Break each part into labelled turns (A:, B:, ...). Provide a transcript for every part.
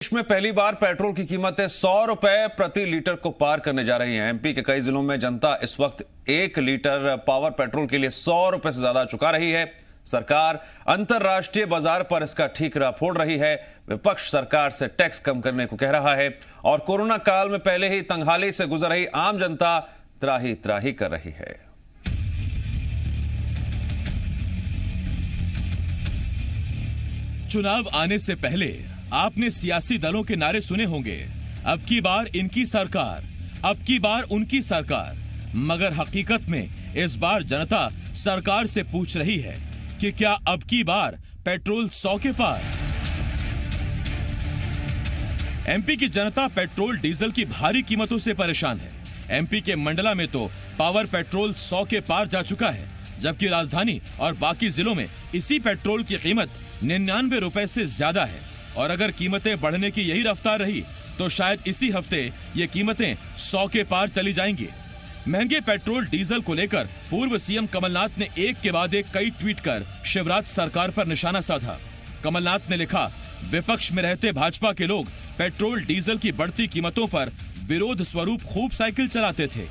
A: देश में पहली बार पेट्रोल की कीमतें 100 रुपए प्रति लीटर को पार करने जा रही हैं। एमपी के कई जिलों में जनता इस वक्त 1 लीटर पावर पेट्रोल के लिए 100 रुपए से ज्यादा चुका रही है। सरकार अंतर्राष्ट्रीय बाजार पर इसका ठीकरा फोड़ रही है। विपक्ष सरकार से टैक्स कम करने को कह रहा है और कोरोना काल में पहले ही तंगहाली से गुजर रही आम जनता त्राही त्राही कर रही है।
B: चुनाव आने से पहले आपने सियासी दलों के नारे सुने होंगे, अब की बार इनकी सरकार, अब की बार उनकी सरकार। मगर हकीकत में इस बार जनता सरकार से पूछ रही है कि क्या अब की बार पेट्रोल 100 के पार। एमपी की जनता पेट्रोल डीजल की भारी कीमतों से परेशान है। एमपी के मंडला में तो पावर पेट्रोल 100 के पार जा चुका है, जबकि राजधानी और बाकी जिलों में इसी पेट्रोल की कीमत 99 रुपए से ज्यादा है। और अगर कीमतें बढ़ने की यही रफ्तार रही तो शायद इसी हफ्ते ये कीमतें 100 के पार चली जाएंगी। महंगे पेट्रोल डीजल को लेकर पूर्व सीएम कमलनाथ ने एक के बाद एक कई ट्वीट कर शिवराज सरकार पर निशाना साधा। कमलनाथ ने लिखा, विपक्ष में रहते भाजपा के लोग पेट्रोल डीजल की बढ़ती कीमतों पर विरोध स्वरूप खूब साइकिल चलाते थे,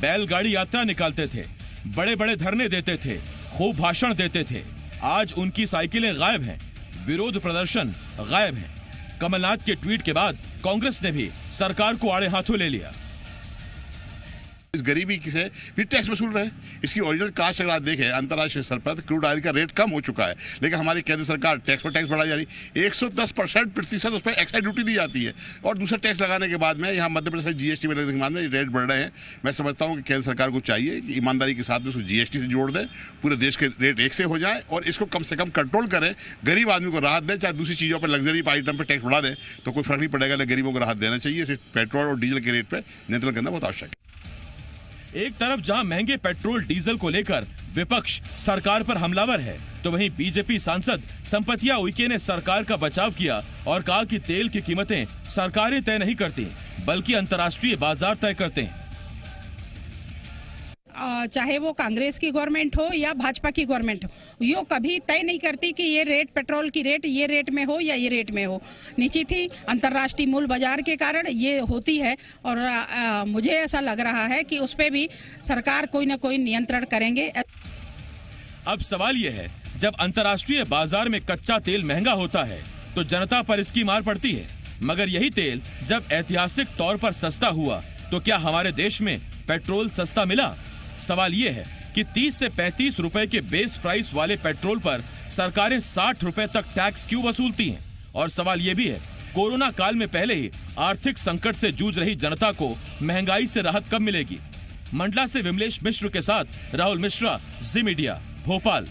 B: बैलगाड़ी यात्रा निकालते थे, बड़े बड़े धरने देते थे, खूब भाषण देते थे। आज उनकी साइकिलें गायब हैं, विरोध प्रदर्शन गायब है। कमलनाथ के ट्वीट के बाद कांग्रेस ने भी सरकार को आड़े हाथों ले लिया।
C: इस गरीबी से भी टैक्स वसूल रहे हैं। इसकी ओरिजिनल कास्ट अगर आप देखें अंतर्राष्ट्रीय स्तर पर क्रूड ऑयल का रेट कम हो चुका है, लेकिन हमारी केंद्र सरकार टैक्स पर टैक्स बढ़ाई जा रही है। 110% उस पर एक्साइज ड्यूटी दी जाती है और दूसरा टैक्स लगाने के बाद में यहाँ मध्य प्रदेश में जीएसटी में लगने के बाद में रेट बढ़ रहे हैं। मैं समझता हूँ कि केंद्र सरकार को चाहिए कि ईमानदारी के साथ में उसको जीएसटी से जोड़ दें, पूरे देश के रेट एक से हो जाए और इसको कम से कम कंट्रोल करें, गरीब आदमी को राहत दें। चाहे दूसरी चीज़ों पर लग्जरी आइटम पर टैक्स बढ़ा दें तो कोई फर्क नहीं पड़ेगा, लेकिन गरीबों को राहत देना चाहिए। सिर्फ पेट्रोल और डीजल के रेट पर नियंत्रण करना बहुत आवश्यक है।
B: एक तरफ जहां महंगे पेट्रोल डीजल को लेकर विपक्ष सरकार पर हमलावर है, तो वहीं बीजेपी सांसद संपतिया उइके ने सरकार का बचाव किया और कहा कि तेल की कीमतें सरकारें तय नहीं करती बल्कि अंतर्राष्ट्रीय बाजार तय करते हैं।
D: चाहे वो कांग्रेस की गवर्नमेंट हो या भाजपा की गवर्नमेंट हो, यो कभी तय नहीं करती कि ये रेट पेट्रोल की रेट ये रेट में हो या ये रेट में हो। निश्चित ही अंतर्राष्ट्रीय मूल्य बाजार के कारण ये होती है और मुझे ऐसा लग रहा है कि उस पे भी सरकार कोई ना कोई नियंत्रण करेंगे।
B: अब सवाल ये है, जब अंतर्राष्ट्रीय बाजार में कच्चा तेल महंगा होता है तो जनता पर इसकी मार पड़ती है, मगर यही तेल जब ऐतिहासिक तौर पर सस्ता हुआ तो क्या हमारे देश में पेट्रोल सस्ता मिला? सवाल ये है कि 30 से 35 रुपए के बेस प्राइस वाले पेट्रोल पर सरकारें 60 रुपए तक टैक्स क्यों वसूलती हैं? और सवाल ये भी है, कोरोना काल में पहले ही आर्थिक संकट से जूझ रही जनता को महंगाई से राहत कब मिलेगी? मंडला से विमलेश मिश्र के साथ राहुल मिश्रा, जी मीडिया, भोपाल।